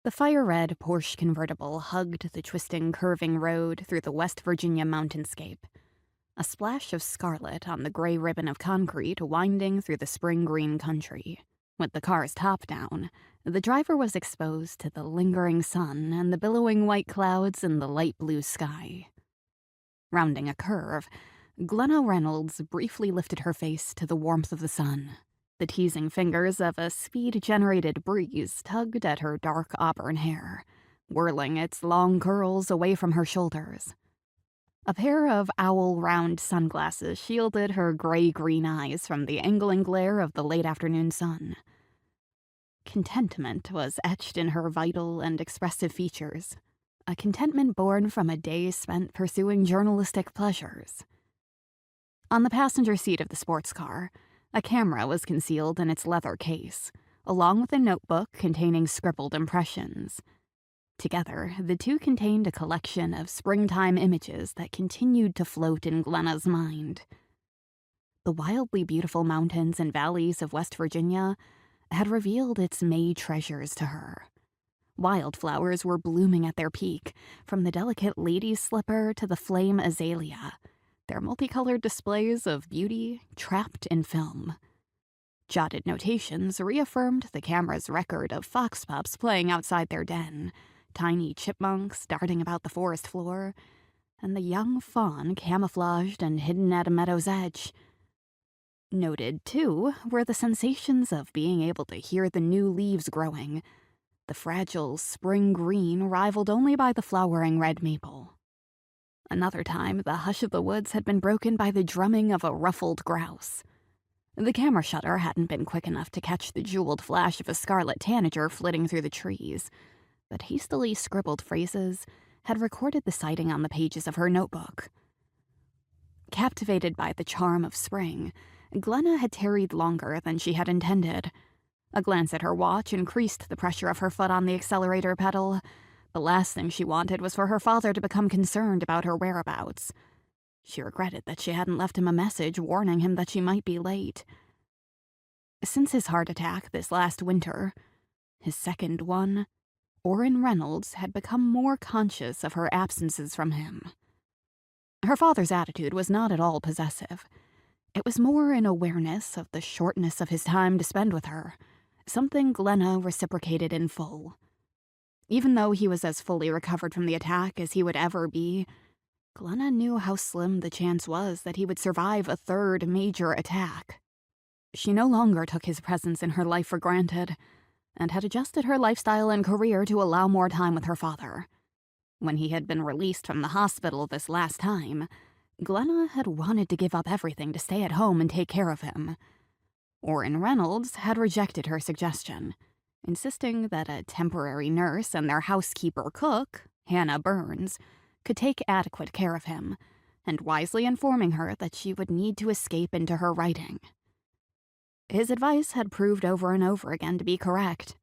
The fire-red Porsche convertible hugged the twisting, curving road through the West Virginia mountainscape. A splash of scarlet on the gray ribbon of concrete winding through the spring-green country. With the car's top down, the driver was exposed to the lingering sun and the billowing white clouds in the light blue sky. Rounding a curve, Glenna Reynolds briefly lifted her face to the warmth of the sun. The teasing fingers of a speed-generated breeze tugged at her dark auburn hair, whirling its long curls away from her shoulders. A pair of owl-round sunglasses shielded her gray-green eyes from the angling glare of the late afternoon sun. Contentment was etched in her vital and expressive features, a contentment born from a day spent pursuing journalistic pleasures. On the passenger seat of the sports car, a camera was concealed in its leather case, along with a notebook containing scribbled impressions. Together, the two contained a collection of springtime images that continued to float in Glenna's mind. The wildly beautiful mountains and valleys of West Virginia had revealed its May treasures to her. Wildflowers were blooming at their peak, from the delicate lady's slipper to the flame azalea, their multicolored displays of beauty trapped in film. Jotted notations reaffirmed the camera's record of fox pups playing outside their den, tiny chipmunks darting about the forest floor, and the young fawn camouflaged and hidden at a meadow's edge. Noted, too, were the sensations of being able to hear the new leaves growing, the fragile spring green rivaled only by the flowering red maple. Another time, the hush of the woods had been broken by the drumming of a ruffled grouse. The camera shutter hadn't been quick enough to catch the jeweled flash of a scarlet tanager flitting through the trees, but hastily scribbled phrases had recorded the sighting on the pages of her notebook. Captivated by the charm of spring, Glenna had tarried longer than she had intended. A glance at her watch increased the pressure of her foot on the accelerator pedal. The last thing she wanted was for her father to become concerned about her whereabouts. She regretted that she hadn't left him a message warning him that she might be late. Since his heart attack this last winter, his second one, Orrin Reynolds had become more conscious of her absences from him. Her father's attitude was not at all possessive. It was more an awareness of the shortness of his time to spend with her, something Glenna reciprocated in full. Even though he was as fully recovered from the attack as he would ever be, Glenna knew how slim the chance was that he would survive a third major attack. She no longer took his presence in her life for granted, and had adjusted her lifestyle and career to allow more time with her father. When he had been released from the hospital this last time, Glenna had wanted to give up everything to stay at home and take care of him. Orrin Reynolds had rejected her suggestion, insisting that a temporary nurse and their housekeeper cook, Hannah Burns, could take adequate care of him, and wisely informing her that she would need to escape into her writing. His advice had proved over and over again to be correct.